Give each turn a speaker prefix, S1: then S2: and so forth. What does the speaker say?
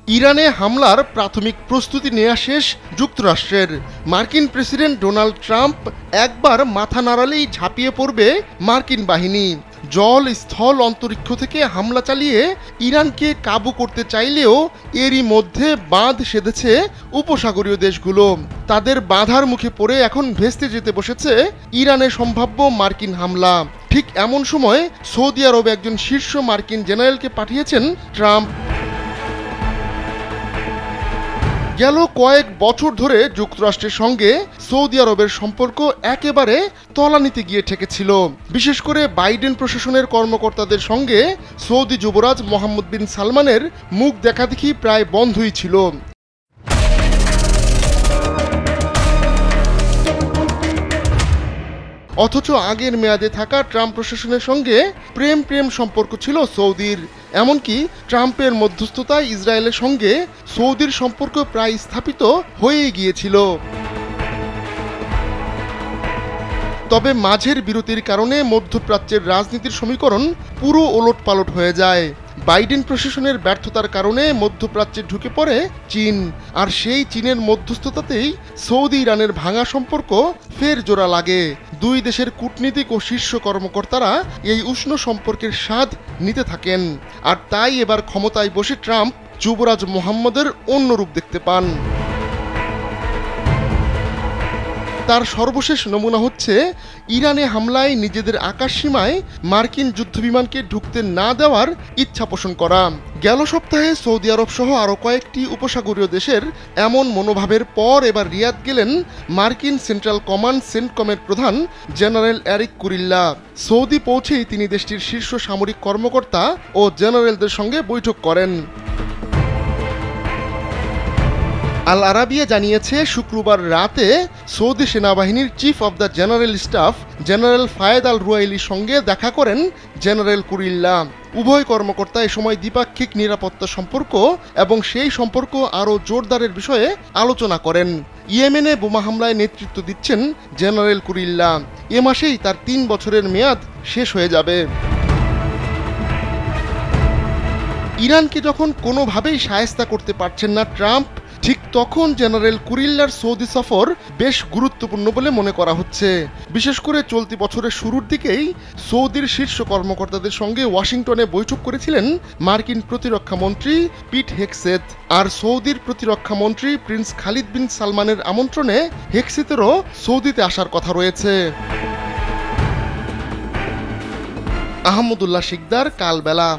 S1: ইরানে হামলার প্রাথমিক প্রস্তুতি নেওয়া শেষ যুক্তরাষ্ট্রের। মার্কিন প্রেসিডেন্ট ডোনাল্ড ট্রাম্প একবার মাথা নাড়ালেই ঝাঁপিয়ে পড়বে মার্কিন বাহিনী। জল, স্থল, অন্তরিক্ষ থেকে হামলা চালিয়ে ইরানকে কাবু করতে চাইলেও এরই মধ্যে বাঁধ সেধেছে উপসাগরীয় দেশগুলো। তাদের বাধার মুখে পড়ে এখন ভেস্তে যেতে বসেছে ইরানে সম্ভাব্য মার্কিন হামলা। ঠিক এমন সময় সৌদি আরবে একজন শীর্ষ মার্কিন জেনারেলকে পাঠিয়েছেন ট্রাম্প। গেল কয়েক বছর ধরে যুক্তরাষ্ট্রের সঙ্গে সৌদি আরবের সম্পর্ক একেবারে তলানিতে গিয়ে ঠেকেছিল। বিশেষ করে বাইডেন প্রশাসনের কর্মকর্তাদের সঙ্গে সৌদি যুবরাজ মোহাম্মদ বিন সালমানের মুখ দেখাদেখি প্রায় বন্ধই ছিল। অথচ আগের মেয়াদে থাকা ট্রাম্প প্রশাসনের সঙ্গে প্রেম সম্পর্ক ছিল সৌদির। এমনকি ট্রাম্পের মধ্যস্থতায় ইসরায়েলের সঙ্গে সৌদির সম্পর্ক প্রায় স্থাপিত হয়েই গিয়েছিল। তবে মাঝের বিরতির কারণে মধ্যপ্রাচ্যের রাজনীতির সমীকরণ পুরো ওলটপালট হয়ে যায়। বাইডেন প্রশাসনের ব্যর্থতার কারণে মধ্যপ্রাচ্যে ঢুকে পড়ে চীন, আর সেই চীনের মধ্যস্থতাতেই সৌদি ইরানের ভাঙা সম্পর্ক ফের জোড়া লাগে। দুই দেশের কূটনীতিক ও শীর্ষ কর্মকর্তারা এই উষ্ণ সম্পর্কের স্বাদ নিতে থাকেন। আর তাই এবার ক্ষমতায় বসে ট্রাম্প যুবরাজ মোহাম্মদের অন্য রূপ দেখতে পান। তার সর্বশেষ নমুনা হচ্ছে ইরানে হামলায় নিজেদের আকাশসীমায় মার্কিন যুদ্ধবিমানকে ঢুকতে না দেওয়ার ইচ্ছা পোষণ করা। গেল সপ্তাহে সৌদি আরব সহ আরও কয়েকটি উপসাগরীয় দেশের এমন মনোভাবের পর এবার রিয়াদ গেলেন মার্কিন সেন্ট্রাল কমান্ড সেন্টকমের প্রধান জেনারেল এরিক কুরিল্লা। সৌদি পৌঁছেই তিনি দেশটির শীর্ষ সামরিক কর্মকর্তা ও জেনারেলদের সঙ্গে বৈঠক করেন। আল আরাবিয়া জানিয়েছে শুক্রবার রাতে সৌদি সেনাবাহিনীর chief of the general staff general Fayed al রুয়াইলির সঙ্গে দেখা করেন জেনারেল কুরিল্লা। উভয় কর্মকর্তা এ সময় দ্বিপাক্ষিক নিরাপত্তা সম্পর্ক এবং সেই সম্পর্ক আরও জোরদারের বিষয়ে আলোচনা করেন। ইয়েমেনে বোমা হামলায় নেতৃত্ব দিচ্ছেন জেনারেল কুরিল্লা। এ মাসেই তার 3 বছরের মেয়াদ শেষ হয়ে যাবে। ইরানকে যখন কোনোভাবেই শায়েস্তা করতে পারছেন না ট্রাম্প, ঠিক তখন জেনারেল কুরিল্লার সৌদি সফর বেশ গুরুত্বপূর্ণ বলে মনে করা হচ্ছে। বিশেষ করে চলতি বছরের শুরুর দিকেই সৌদির শীর্ষ কর্মকর্তাদের সঙ্গে ওয়াশিংটনে বৈঠক করেছিলেন মার্কিন প্রতিরক্ষা মন্ত্রী পিট হেগসেথ। আর সৌদির প্রতিরক্ষা মন্ত্রী প্রিন্স খালিদ বিন সালমানের আমন্ত্রণে হেগসেথেরও সৌদিতে আসার কথা রয়েছে। আহমদুল্লাহ শিকদার, কালবেলা।